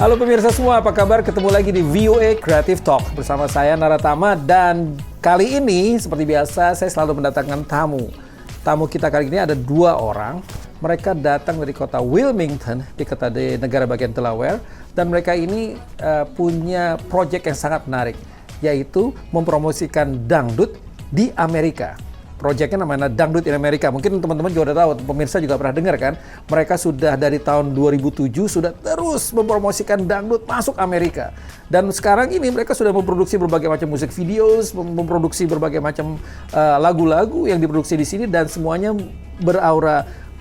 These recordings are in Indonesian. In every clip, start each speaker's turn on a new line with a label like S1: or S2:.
S1: Halo pemirsa semua, apa kabar? Ketemu lagi di VOA Creative Talk bersama saya Naratama, dan kali ini seperti biasa saya selalu mendatangkan tamu. Tamu kita kali ini ada dua orang. Mereka datang dari kota Wilmington di negara bagian Delaware, dan mereka ini punya proyek yang sangat menarik, yaitu mempromosikan dangdut di Amerika. Proyeknya namanya Dangdut in America. Mungkin teman-teman juga udah tahu, pemirsa juga pernah dengar kan? Mereka sudah dari tahun 2007 sudah terus mempromosikan dangdut masuk Amerika. Dan sekarang ini mereka sudah memproduksi berbagai macam musik videos, memproduksi berbagai macam lagu-lagu yang diproduksi di sini, dan semuanya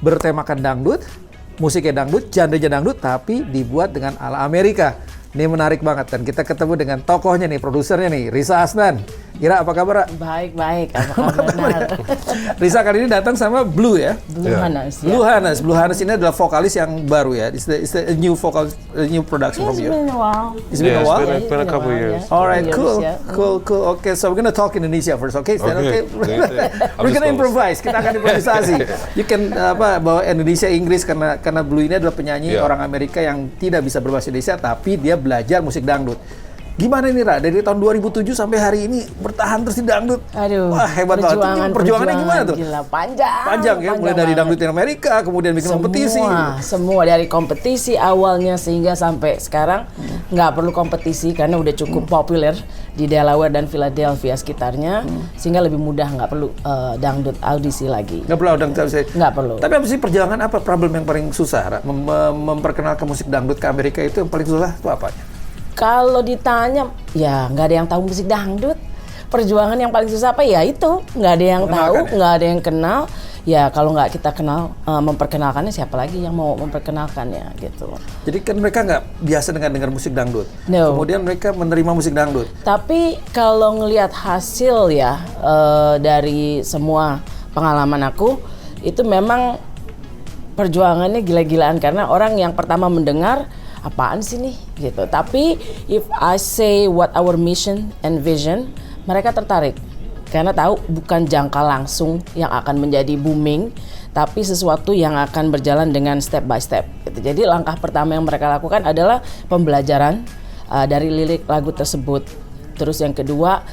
S1: bertemakan dangdut, musiknya dangdut, genre-nya dangdut, tapi dibuat dengan ala Amerika. Ini menarik banget, dan kita ketemu dengan tokohnya nih, produsernya nih, Risa Hasnan. Ira, apa kabar?
S2: Baik, apa kabar?
S1: Risa kali ini datang sama Blue ya?
S2: Blue Hannes.
S1: Blue Hannes. Blue Hannes ini adalah vokalis yang baru ya. It's a new production from you.
S2: It's been a while.
S1: It's been a while.
S3: It's been a couple years.
S1: Alright, cool. Okay, so we're gonna talk Indonesia first, okay? Is that okay? We're gonna improvise. Kita akan improvisasi. You can bawa Indonesia Inggris karena Blue ini adalah penyanyi orang Amerika yang tidak bisa berbahasa Indonesia, tapi dia belajar musik dangdut. Gimana nih, Ra? Dari tahun 2007 sampai hari ini bertahan terus di dangdut.
S2: Aduh,
S1: wah, hebat banget. Perjuangannya gimana tuh?
S2: Gila, panjang
S1: ya, mulai dari dangdut di Amerika, kemudian bikin kompetisi.
S2: Semua dari kompetisi awalnya sehingga sampai sekarang nggak perlu kompetisi karena udah cukup populer di Delaware dan Philadelphia sekitarnya, sehingga lebih mudah, nggak perlu dangdut audisi lagi.
S1: Nggak perlu audisi? Nggak perlu. Tapi apa sih perjalanan, apa problem yang paling susah, Ra? Memperkenalkan musik dangdut ke Amerika itu yang paling susah itu apanya?
S2: Kalau ditanya, ya nggak ada yang tahu musik dangdut. Perjuangan yang paling susah apa ya itu, nggak ada yang tahu, nggak ada yang kenal. Ya kalau nggak kita kenal, memperkenalkannya siapa lagi yang mau memperkenalkannya gitu.
S1: Jadi kan mereka nggak biasa dengan dengar musik dangdut.
S2: No.
S1: Kemudian mereka menerima musik dangdut.
S2: Tapi kalau ngelihat hasil ya dari semua pengalaman aku, itu memang perjuangannya gila-gilaan karena orang yang pertama mendengar, apaan sih nih gitu. Tapi if I say what our mission and vision, mereka tertarik karena tahu bukan jangka langsung yang akan menjadi booming, tapi sesuatu yang akan berjalan dengan step by step gitu. Jadi langkah pertama yang mereka lakukan adalah pembelajaran dari lirik lagu tersebut. Terus yang kedua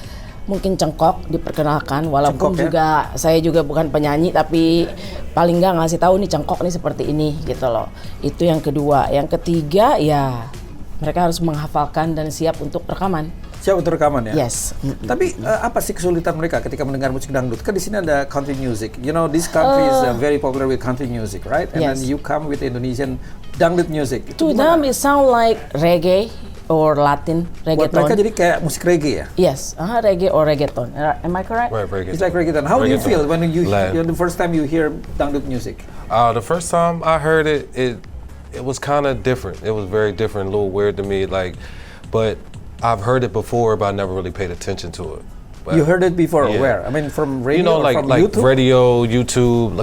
S2: mungkin cengkok diperkenalkan, walaupun cengkok, juga saya juga bukan penyanyi, tapi paling nggak ngasih tahu nih cengkok nih seperti ini gitu loh. Itu yang kedua. Yang ketiga ya mereka harus menghafalkan dan siap untuk rekaman.
S1: Siap untuk rekaman ya?
S2: Yes.
S1: Tapi apa sih kesulitan mereka ketika mendengar musik dangdut? Kan di sini ada country music. You know, this country is very popular with country music, right? And then you come with Indonesian dangdut music.
S2: To them it sound like reggae or Latin reggaeton.
S1: Buat mereka jadi kayak musik reggae ya?
S2: Yes, reggae or reggaeton. Am I correct?
S3: Right, reggaeton.
S1: It's like reggaeton. How do you feel when the first time you hear dangdut music?
S3: The first time I heard it was kind of different. It was very different, a little weird to me. But I've heard it before, but I never really paid attention to it. But,
S1: you heard it before? Yeah. Where? I mean, from radio,
S3: you know,
S1: or from YouTube?
S3: Radio, YouTube,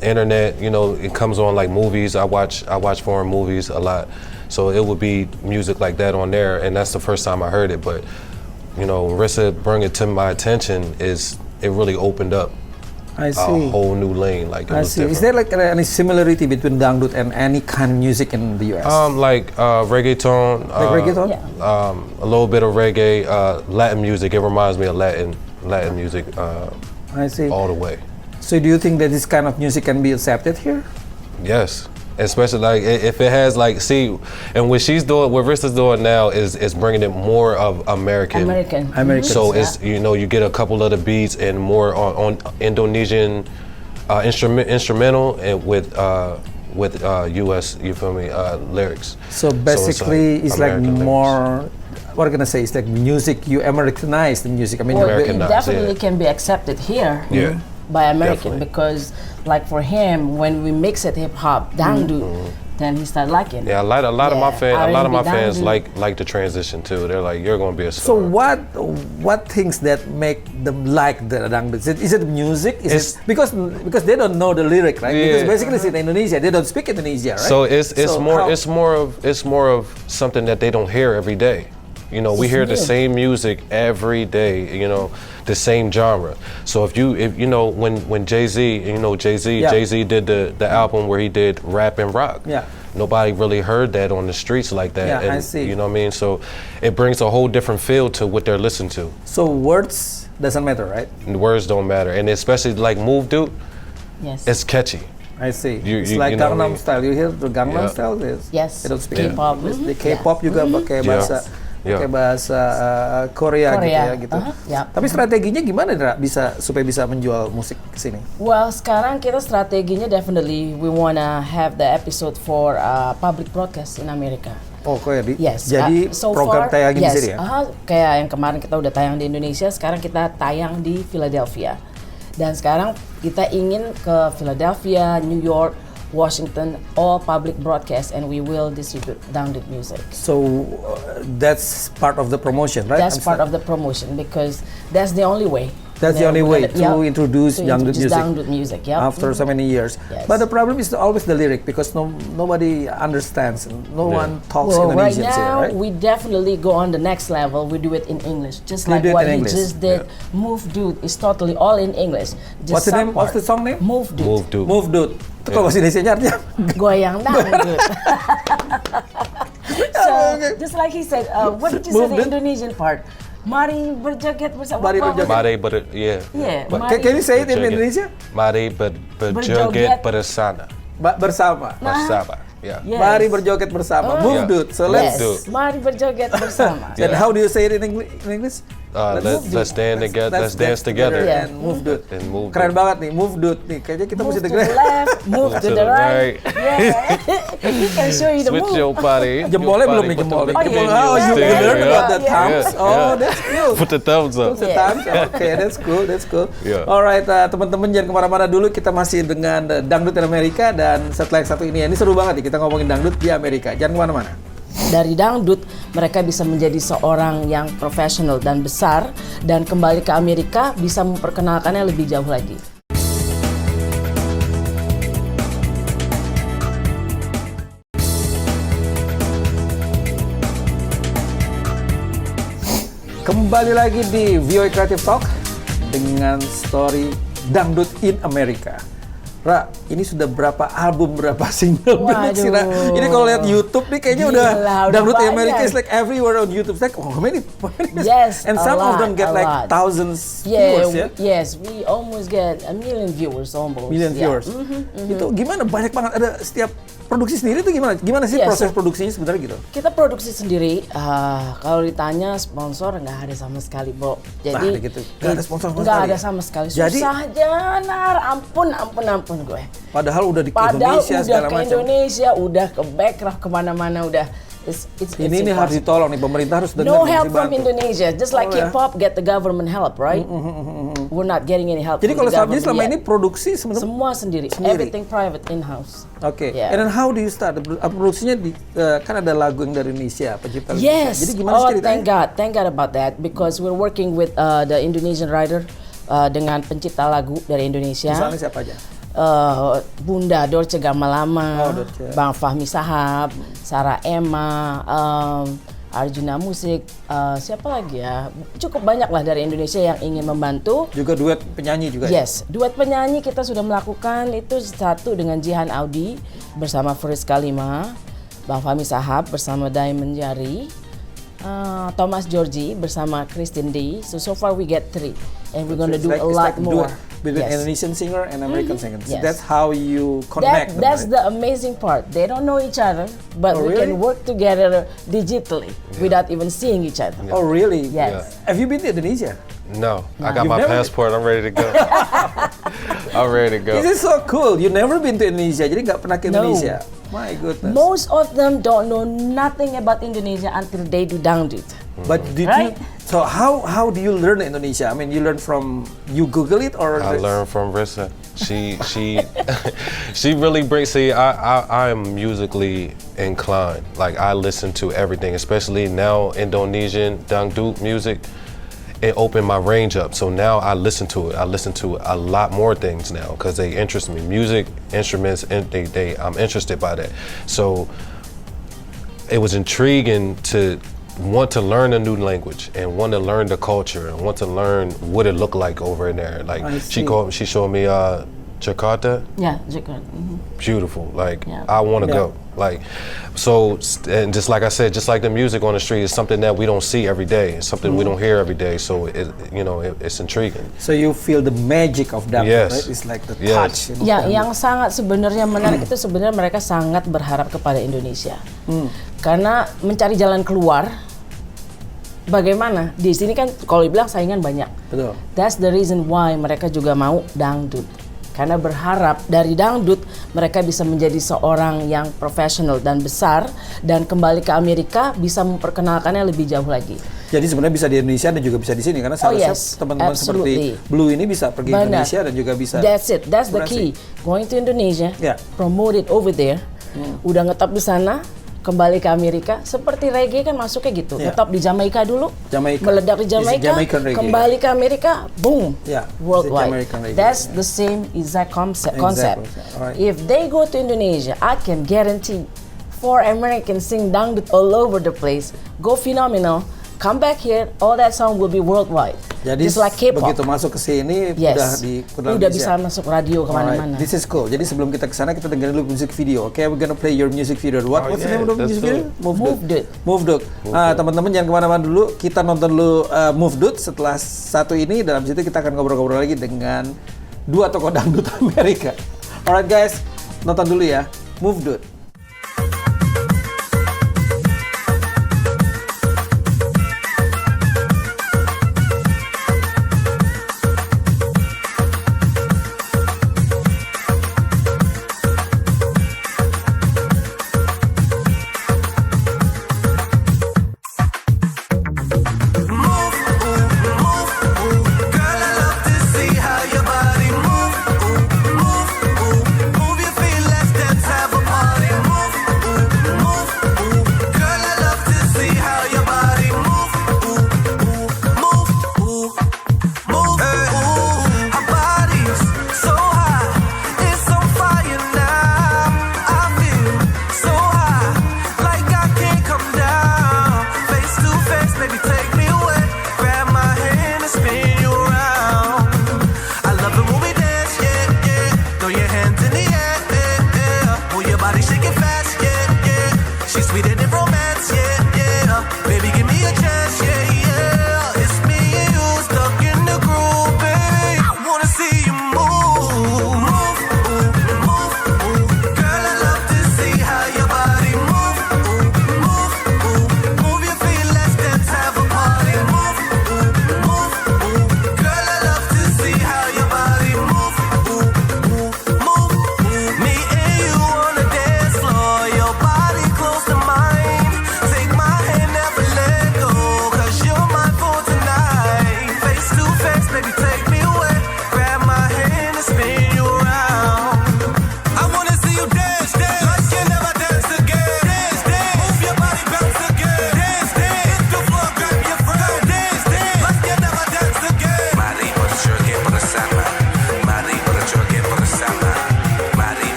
S3: internet. You know, it comes on like movies. I watch foreign movies a lot. So it would be music like that on there, and that's the first time I heard it. But you know, Risa bring it to my attention it really opened up a whole new lane. Like it was different.
S1: Is there like any similarity between dangdut and any kind of music in the U.S.?
S3: Reggaeton.
S1: Like reggaeton?
S2: Yeah.
S3: A little bit of reggae, Latin music. It reminds me of Latin music.
S1: I see.
S3: All the way.
S1: So do you think that this kind of music can be accepted here?
S3: Yes. Especially like if it has and what Risa's doing now is bringing it more of American. So it's you get a couple of the beats and more on Indonesian instrumental and with US, you feel me, lyrics.
S1: So basically, it's like more. What am I gonna say? It's like music. You Americanize the music. I mean,
S2: it definitely can be accepted here.
S3: Yeah.
S2: By American, because like for him, when we mix it hip hop dangdut, then he started liking it.
S3: Yeah, a lot of my fans like the transition too. They're like, you're gonna be a star.
S1: So what things that make them like the dangdut? Is it music? Is it because they don't know the lyric, right?
S3: Yeah.
S1: Because basically it's in Indonesia, they don't speak Indonesia, right?
S3: So it's more of something that they don't hear every day. You know, we hear the same music every day, you know, the same genre. So if you know, when Jay-Z, Jay-Z did the album where he did rap and rock.
S1: Yeah.
S3: nobody really heard that on the streets like that.
S1: Yeah,
S3: and,
S1: I see.
S3: You know what I mean? So it brings a whole different feel to what they're listening to.
S1: So words doesn't matter, right?
S3: The words don't matter, and especially like Move Dude,
S2: Yes.
S3: it's catchy.
S1: I see.
S3: You-
S1: It's
S3: you-
S1: like
S3: you know what I
S1: Gangnam
S3: mean?
S1: Style. You hear the Gangnam
S3: Yeah.
S1: Style? Is
S2: Yes.
S1: They don't speak
S2: K-pop.
S1: The K-pop juga pakai bahasa pakai bahasa Korea gitu
S2: Korea.
S1: ya gitu.
S2: Yeah.
S1: Tapi strateginya gimana, Dra? Supaya bisa menjual musik ke sini?
S2: Well, sekarang kita strateginya definitely we wanna have the episode for public broadcast in America.
S1: Oh, kok ya?
S2: Yes.
S1: Jadi
S2: so
S1: program
S2: far,
S1: tayang di
S2: yes,
S1: sini ya?
S2: Kayak yang kemarin kita udah tayang di Indonesia, sekarang kita tayang di Philadelphia. Dan sekarang kita ingin ke Philadelphia, New York, Washington, all public broadcast, and we will distribute dangdut music.
S1: So that's part of the promotion, right?
S2: That's part of the promotion because that's the only way.
S1: That's the only way to introduce dangdut music.
S2: Dangdut music, yeah.
S1: After so many years.
S2: Yes.
S1: But the problem is always the lyric because nobody understands. No one talks
S2: Well, right
S1: Indonesian
S2: now
S1: here, right?
S2: we definitely go on the next level. We do it in English, just
S1: You
S2: like
S1: do it
S2: what
S1: in
S2: he
S1: English?
S2: just did. Move Dude is totally all in English. Just
S1: What's the
S2: some
S1: name? What's the
S2: part.
S1: song name?
S2: Move Dude.
S3: Move Dude.
S1: Move Dude. Itu kalau bahasa Indonesia artinya
S2: Goyang dangdut. So
S1: Okay.
S2: just like he said, what did you
S1: Move
S2: say the
S1: Dude.
S2: Indonesian part? Mari berjoget bersama.
S1: Mari
S2: What was
S1: berjoget.
S2: it?
S3: Mari
S2: Yeah.
S1: Can you say it in
S3: Berjoget.
S1: Indonesia?
S3: Mari
S2: Berjoget.
S3: berjoget bersama.
S1: Bersama.
S3: Bersama. Yeah.
S2: Yes.
S1: Mari berjoget bersama. Move
S3: Yeah.
S1: Dude. So
S2: Yes.
S1: let's.
S2: Mari berjoget bersama.
S1: And how do you say it in English?
S3: Let's stand together. Let's dance together.
S2: Yeah.
S1: And move Dude.
S3: And move
S1: Keren
S3: Dude.
S1: banget nih, Move Dude nih. Kayaknya kita
S2: Move
S1: mesti
S2: to the
S1: dengerin.
S2: left, move to the right. Yeah. He can show you the
S3: Switch
S2: move.
S3: your body.
S1: Jempolnya
S3: your
S1: belum
S3: body,
S1: nih,
S3: put the
S1: jempol.
S3: big
S2: Oh,
S3: finger
S2: yeah.
S1: Oh,
S3: in
S1: you
S3: your
S1: learn
S3: stereo.
S1: about the
S2: Yeah.
S1: thumbs. Oh, that's cool.
S3: Put the thumbs up.
S1: The thumbs. Okay, that's cool. That's cool.
S3: Yeah.
S1: Alright, teman-teman jangan kemana-mana dulu. Kita masih dengan dangdut in Amerika dan setelah yang satu ini seru banget nih. Kita ngomongin dangdut di Amerika. Jangan kemana-mana.
S2: Dari dangdut mereka bisa menjadi seorang yang profesional dan besar dan kembali ke Amerika bisa memperkenalkannya lebih jauh lagi.
S1: Kembali lagi di VOA Creative Talk dengan story dangdut in Amerika. Ra, ini sudah berapa album, berapa single banyak sih, Ra? Ini kalau lihat YouTube nih kayaknya
S2: Gila,
S1: udah
S2: udah
S1: dangdut in
S2: banyak.
S1: America is like everywhere on YouTube. It's like, oh, how many?
S2: Yes,
S1: and
S2: a
S1: some of
S2: lot,
S1: them get
S2: a
S1: like
S2: lot.
S1: thousands
S2: Yeah,
S1: viewers ya.
S2: yes, we almost get 1 million viewers almost.
S1: Million
S2: Yeah.
S1: viewers. Itu gimana? Banyak banget. Ada setiap produksi sendiri itu gimana? Gimana sih
S2: Yes.
S1: proses produksinya sebenarnya gitu?
S2: Kita produksi sendiri. Kalau ditanya sponsor nggak ada sama sekali, Bo. Jadi
S1: Nah, gitu. Nggak ada sponsor sama
S2: nggak
S1: sekali
S2: ada
S1: ya?
S2: sama sekali.
S1: Jadi-
S2: Susah aja, Nar. Ampun gue.
S1: Padahal udah di
S2: Padahal
S1: Indonesia
S2: udah
S1: segala
S2: ke
S1: macam.
S2: Indonesia, udah ke Backcraft kemana-mana, udah. It's
S1: Ini harus
S2: impossible.
S1: ditolong nih, pemerintah harus dengar.
S2: No
S1: nih,
S2: help
S1: mesti
S2: from
S1: bantu.
S2: Indonesia. Just like
S1: Oh, ya.
S2: K-pop get the government help, right? We're not getting any help
S1: Jadi
S2: from
S1: kalau
S2: the
S1: jadi
S2: government
S1: selama
S2: yet.
S1: ini produksi sebenarnya.
S2: Semua sendiri.
S1: Sendiri.
S2: Everything private in-house.
S1: Oke.
S2: Yeah.
S1: And then how do you start? Produksinya kan ada lagu yang dari Indonesia, pencipta lagu
S2: Yes.
S1: Indonesia. Jadi gimana
S2: Oh,
S1: ceritanya?
S2: thank God about that because we're working with the Indonesian writer dengan pencipta lagu dari Indonesia.
S1: Misalnya siapa aja?
S2: Bunda Dorce Gamalama,
S1: Oh, Dorce.
S2: Bang Fahmi Sahab, Sarah Emma, Arjuna Musik, siapa lagi ya? Cukup banyak lah dari Indonesia yang ingin membantu.
S1: Juga duet penyanyi juga. ya?
S2: Yes, duet penyanyi kita sudah melakukan itu satu dengan Jihan Audi bersama Faris Kalima, Bang Fahmi Sahab bersama Diamond Jari, Thomas Georgie bersama Christine D. So far we get 3 and we're gonna
S1: It's
S2: do
S1: like-
S2: a
S1: it's
S2: lot
S1: like
S2: more.
S1: duet between Indonesian singer and American singer. So
S2: Yes.
S1: that's how you connect them,
S2: That's
S1: right?
S2: the amazing part. They don't know each other, but
S1: Oh,
S2: we
S1: really?
S2: can work together digitally without even seeing each other.
S1: Oh really?
S2: Yes.
S1: Have you been to Indonesia?
S3: No, I got
S1: You've
S3: my
S1: never-
S3: passport. I'm ready to go. I'm ready to go.
S1: This is so cool. You never been to Indonesia, jadi nggak pernah ke
S2: No.
S1: Indonesia. My goodness.
S2: Most of them don't know nothing about Indonesia until they do dangdut.
S1: But did
S2: Right?
S1: you? So how do you learn Indonesia? I mean, you learn from you Google it or?
S3: I learned from Rissa. She she really brings. See, I am musically inclined. Like I listen to everything, especially now Indonesian dangdut music. It opened my range up. So now I listen to it. I listen to a lot more things now because they interest me. Music, instruments, and I'm interested by that. So it was intriguing to want to learn a new language and want to learn the culture and want to learn what it looked like over in there. Like
S1: I see.
S3: she showed me Jakarta.
S2: Yeah, Jakarta.
S3: Beautiful. Like
S2: Yeah.
S3: I want to
S1: Yeah.
S3: go. Like so, and just like I said, just like the music on the street is something that we don't see every day. It's something we don't hear every day. So it's intriguing.
S1: So you feel the magic of that,
S3: Yes.
S1: right? It's like the
S3: Yes.
S1: touch.
S2: Ya, yang sangat sebenarnya menarik itu sebenarnya mereka sangat berharap kepada Indonesia. Karena mencari jalan keluar, bagaimana? Di sini kan kalau dibilang saingan banyak.
S1: Betul.
S2: That's the reason why mereka juga mau dangdut. Karena berharap dari dangdut mereka bisa menjadi seorang yang profesional dan besar dan kembali ke Amerika bisa memperkenalkannya lebih jauh lagi.
S1: Jadi sebenarnya bisa di Indonesia dan juga bisa di sini karena seharusnya
S2: yes,
S1: teman-teman seperti
S2: absolutely.
S1: Blue ini bisa pergi ke
S2: Benar.
S1: Indonesia dan juga bisa.
S2: That's it. That's the
S1: Berhasil.
S2: key. Going to Indonesia,
S1: Yeah.
S2: promote it over there. Udah ngetop di sana, kembali ke Amerika. Seperti reggae kan masuknya gitu.
S1: Yeah.
S2: Ngetop di Jamaika dulu,
S1: Jamaica.
S2: meledak di
S1: It's
S2: Jamaika,
S1: Jamaican reggae.
S2: kembali ke Amerika, boom,
S1: Yeah, it's the
S2: worldwide.
S1: Jamaican reggae.
S2: That's the same exact concept.
S1: Alright.
S2: If they go to Indonesia, I can guarantee 4 Americans sing dangdut all over the place, go phenomenal. Come back here, all that song will be worldwide.
S1: Jadi
S2: Just like K-pop.
S1: begitu masuk ke sini
S2: Yes.
S1: Indonesia.
S2: udah bisa masuk radio kemana-mana.
S1: Alright, this is cool. Jadi sebelum kita ke sana kita dengerin dulu music video. Okay, we're gonna play your music video. What's the
S3: yeah,
S1: name of the
S3: let's
S1: music
S3: do
S1: video?
S3: it.
S2: Move Dude.
S1: Move Dude. Teman-teman jangan kemana-mana dulu. Kita nonton dulu Move Dude. Setelah satu ini, dalam situ kita akan ngobrol-ngobrol lagi dengan dua tokoh dangdut Amerika. Alright guys, nonton dulu ya. Move Dude.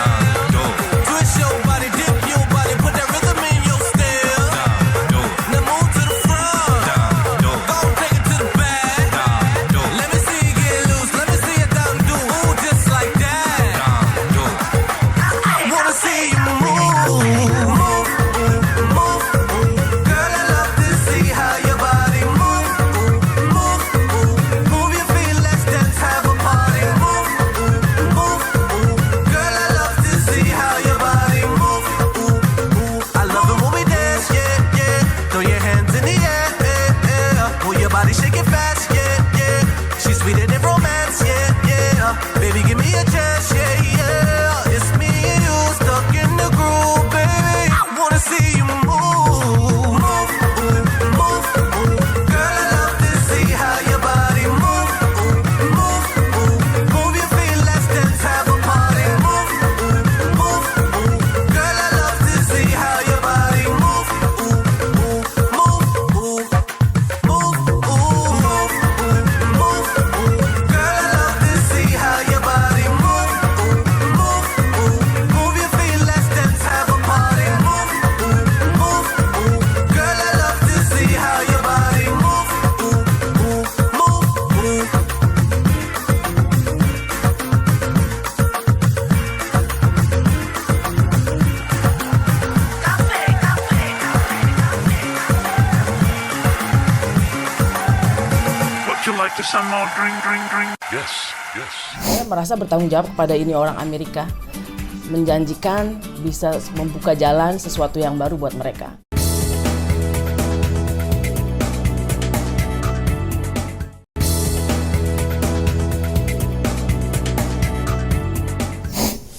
S4: Twist your body, dip your body, put that rhythm in your some more drink. Yes.
S2: Saya merasa bertanggung jawab kepada ini orang Amerika, menjanjikan bisa membuka jalan sesuatu yang baru buat mereka.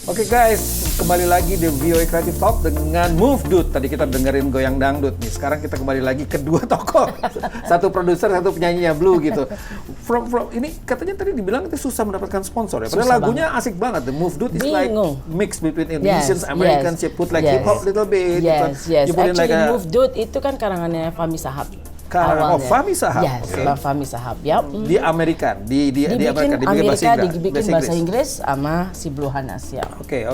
S1: Oke guys, kembali lagi di VOA Creative Talk dengan Move Dude. Tadi kita dengerin goyang dangdut nih. Sekarang kita kembali lagi ke dua tokoh. Satu produser, satu penyanyinya Blue gitu. Ini katanya tadi dibilang itu susah mendapatkan sponsor ya. Padahal lagunya asik banget. The Move Dude is like mix between Indonesians, Americans. You put like hip hop little bit.
S2: Yes.
S1: You put
S2: Actually,
S1: like
S2: Move Dude itu kan karangannya Fahmi Sahab.
S1: Fahmi Sahab.
S2: Yes,
S1: Okay.
S2: Fahmi Sahab. Yep.
S1: Di Amerika, dibikin
S2: bahasa Inggris sama si Blue Hanas ya.
S1: Oke.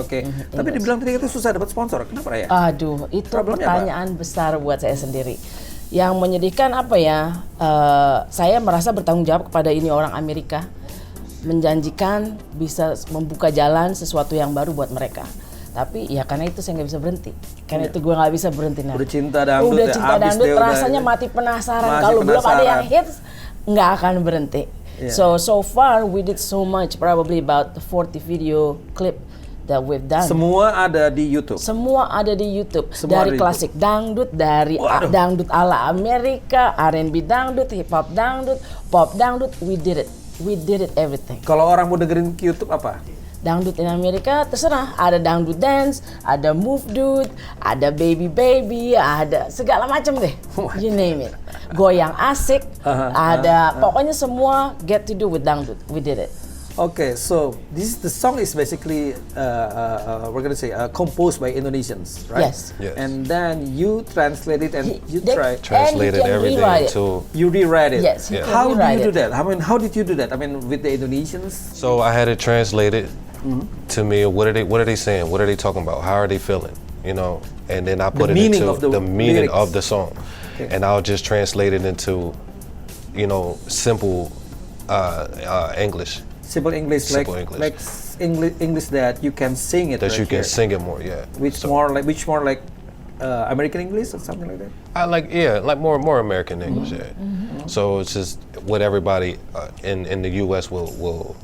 S1: Tapi dibilang tadi itu susah dapat sponsor. Kenapa ya?
S2: Aduh, itu pertanyaan besar buat saya sendiri. Yang menyedihkan apa ya? Saya merasa bertanggung jawab kepada ini orang Amerika, menjanjikan bisa membuka jalan sesuatu yang baru buat mereka. Tapi ya karena itu saya nggak bisa berhenti. Karena itu gue nggak bisa berhenti.
S1: Udah cinta dangdut,
S2: rasanya mati penasaran. Kalau belum ada yang hits, nggak akan berhenti. Yeah. So far we did so much, probably about 40 video clip that we've done.
S1: Semua ada di YouTube.
S2: Semua ada di YouTube. Dari klasik dangdut, dari dangdut ala Amerika, R&B dangdut, hip hop dangdut, pop dangdut, we did it everything.
S1: Kalau orang mau dengerin ke YouTube apa?
S2: Dangdut in Amerika terserah, ada dangdut dance, ada move dude, ada baby, ada segala macam deh, you name it. Goyang asik, ada pokoknya semua get to do with dangdut. We did it.
S1: Okay, so the song is basically we're gonna say composed by Indonesians, right?
S2: Yes.
S1: And then you translate it and
S3: translated everything too.
S1: You rewrite it.
S2: Yes.
S1: How do you do that? I mean, how did you do that? I mean, with the Indonesians.
S3: So I had it translated to me. What are they saying? What are they talking about? How are they feeling? You know, and then I put it into the meaning of the song, and I'll just translate it into, you know, simple English.
S1: Simple English, like English that you can sing it.
S3: That you can sing it more, yeah.
S1: Which more like American English or something like that?
S3: I like more American English, yeah. So it's just what everybody in the U.S. will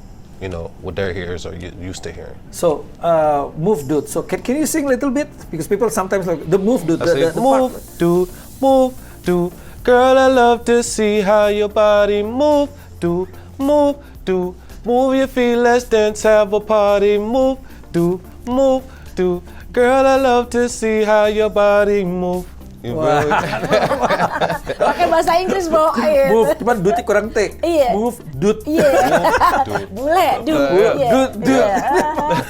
S3: you know, what their ears are used to hearing.
S1: So Move Dude. So can you sing a little bit? Because people sometimes like the Move Dude.
S3: Move Dude, girl, I love to see how your body move Dude. Move your feet, let's dance, have a party. Move, do, girl, I love to see how your body move.
S2: Pakai bahasa Inggris, Bo.
S1: Move, cuman duti kurang T.
S2: Iya.
S1: Move, dut.
S2: Iya. Bule, dut.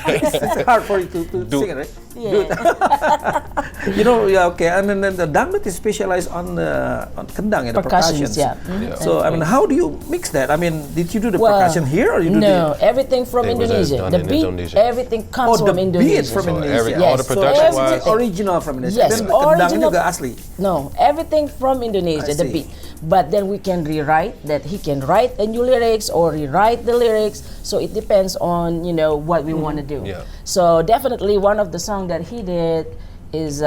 S1: It's hard for you to sing it, right?
S2: Yeah.
S1: You know, yeah, okay. And then the dangdut is specialized on kendang and the percussions.
S2: Yeah.
S1: So I mean, how do you mix that? I mean, did you do the percussion here or you do
S2: No, everything from Indonesia. The beat, everything comes from Indonesia.
S1: Beat from Indonesia.
S3: All the production wise,
S1: original from Indonesia.
S2: Yes,
S1: Kendang juga asli.
S2: No, everything from Indonesia. The beat. But then we can rewrite that. He can write a new lyrics or rewrite the lyrics. So it depends on, you know, what we want to do.
S3: Yeah.
S2: So definitely one of the songs that he did is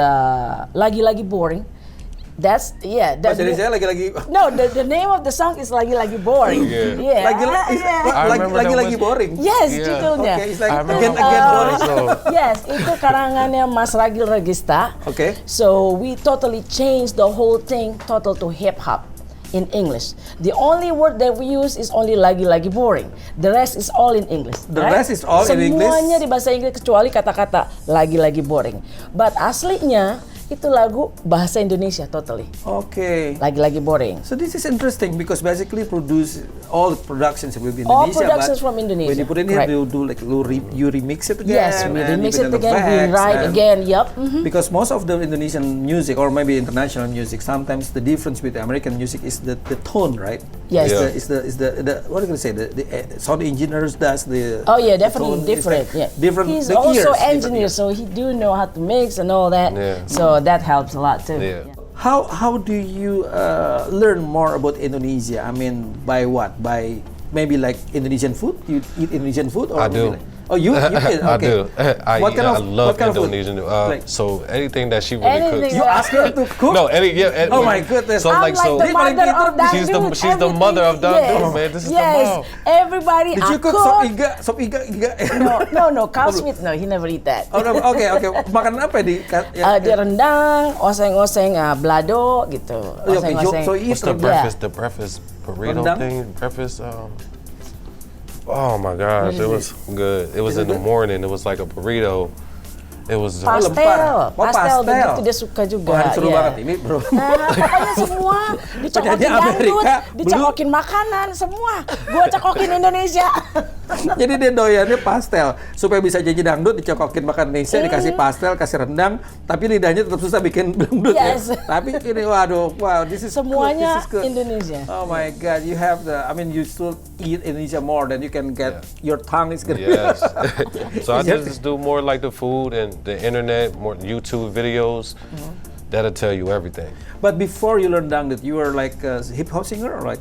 S2: Lagi-Lagi Boring. That's
S1: Jadi saya lagi-lagi.
S2: No, the name of the song is Lagi-Lagi Boring. Yeah.
S1: Lagi-lagi boring.
S2: Yes, judulnya.
S1: Okay, it's like again boring.
S2: Yes, itu karangannya Mas Ragil Regista.
S1: Okay.
S2: So we totally changed the whole thing to hip hop in English. The only word that we use is only lagi-lagi boring. The rest is all in English.
S1: The rest is all in English.
S2: Semuanya di bahasa Inggris kecuali kata-kata lagi-lagi boring. But aslinya itu lagu bahasa Indonesia totally.
S1: Okay.
S2: Lagi-lagi boring.
S1: So this is interesting because basically all productions will be Indonesia.
S2: All productions from Indonesia.
S1: When you put in here, you do like you remix it again.
S2: Yes, we remix it again. We write again. Yup.
S1: Because most of the Indonesian music or maybe international music, sometimes the difference with the American music is the tone, right?
S2: Yes.
S1: Is the what are you gonna say? The sound engineers does the.
S2: Oh yeah, definitely different. Yeah.
S1: Different.
S2: He's also engineer, so he do know how to mix and all that.
S3: Yeah.
S2: So that helps a lot too.
S3: Yeah.
S1: How do you learn more about Indonesia? I mean, by what? By maybe like Indonesian food? You eat Indonesian food? Or
S3: I do.
S1: Oh, you did? Okay.
S3: I do. I love
S1: what kind of food?
S3: Indonesian.
S1: Like-
S3: So anything that she really cooks.
S1: You ask her to cook?
S3: No,
S1: Oh my goodness.
S3: So
S2: I'm like the mother of dangdut.
S3: she's the mother of dangdut, man. This is the mom.
S2: Everybody.
S1: Did you cook sop iga?
S2: No, cow's meat. No, he never eat that.
S1: Oh, no, okay. Makanan apa di?
S2: Dia rendang, oseng-oseng blado gitu.
S1: Okay,
S2: Oseng-oseng.
S1: so eat
S3: What's the
S1: rendang.
S3: breakfast? The breakfast burrito
S1: Rendang?
S3: thing. Breakfast. Oh my gosh, it was good. It was
S1: Is
S3: in
S1: it
S3: the
S1: good?
S3: morning. It was like a burrito. It was.
S2: Pastel,
S1: lempar. Oh,
S2: pastel
S1: pastel.
S2: begitu dia suka juga.
S1: Wah, seru
S2: iya.
S1: banget ini, bro.
S2: Nah, pokoknya semua dicokokin
S1: Penyanyi
S2: dangdut,
S1: Amerika,
S2: dicokokin makanan, semua. Gua cokokin Indonesia.
S1: Jadi dia doyannya pastel supaya bisa jadi dangdut, dicokokin makan Indonesia, dikasih pastel, kasih rendang, tapi lidahnya tetap susah bikin dangdut
S2: Yes.
S1: ya. Tapi ini wow, this is
S2: Semuanya
S1: good, this is good.
S2: Indonesia.
S1: Oh my God, you have you still eat Indonesia more than you can get. Your tongue is good.
S3: Yes. So I just do more like the food and the internet, more YouTube videos. That'll tell you everything.
S1: But before you learned dangdut, you were like a hip hop singer or like?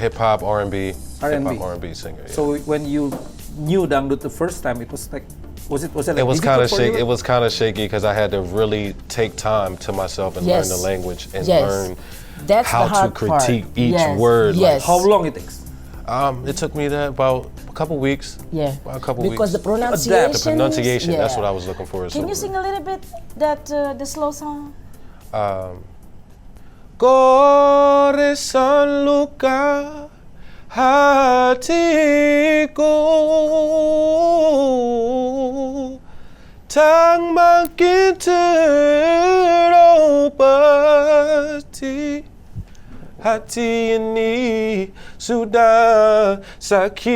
S3: Hip hop, R&B,
S1: R&B.
S3: hip hop, R&B singer. Yeah.
S1: So when you knew dangdut the first time, it was like, was it like
S3: It was kind of
S1: difficult for
S3: shaky.
S1: you?
S3: It was kind of shaky because I had to really take time to myself and learn
S2: Yes.
S3: the language and
S2: Yes.
S3: learn
S2: That's
S3: how
S2: the
S3: to
S2: hard
S3: critique
S2: part.
S3: each
S2: Yes.
S3: word.
S2: Yes.
S1: How long it takes?
S3: It took me about a couple weeks.
S2: Yeah.
S3: About a couple
S2: Because
S3: weeks.
S2: the pronunciation.
S3: The pronunciation, that's
S2: yeah.
S3: what I was looking for.
S2: Can you sing a little bit that the slow song?
S3: Goresan luka hatiku tak makin terobati. Hati ini sudah sakit.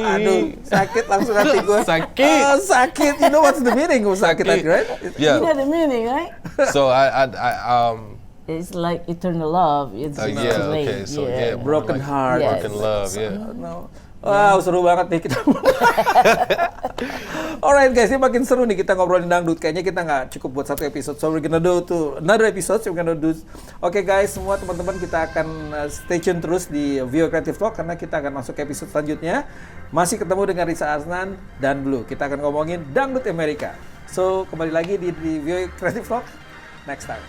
S1: Aduh, sakit langsung hati gue.
S3: Sakit.
S1: Sakit. You know what's the meaning of sakit hati, right?
S3: Yeah.
S2: You know the meaning, right?
S3: So I
S2: It's like eternal love. It's
S3: yeah,
S2: too late.
S3: okay, so yeah,
S1: Broken heart.
S2: Yes.
S3: broken love, yeah.
S1: No. Wow, seru banget nih kita. Alright guys, ini makin seru nih kita ngobrolin dangdut. Kayaknya kita nggak cukup buat satu episode, so we're gonna do another episode. So we're gonna do. Oke guys, semua teman-teman kita akan stay tune terus di VO Creative Talk karena kita akan masuk ke episode selanjutnya. Masih ketemu dengan Risa Arslan dan Blue. Kita akan ngomongin dangdut Amerika. So kembali lagi di VO Creative Talk next time.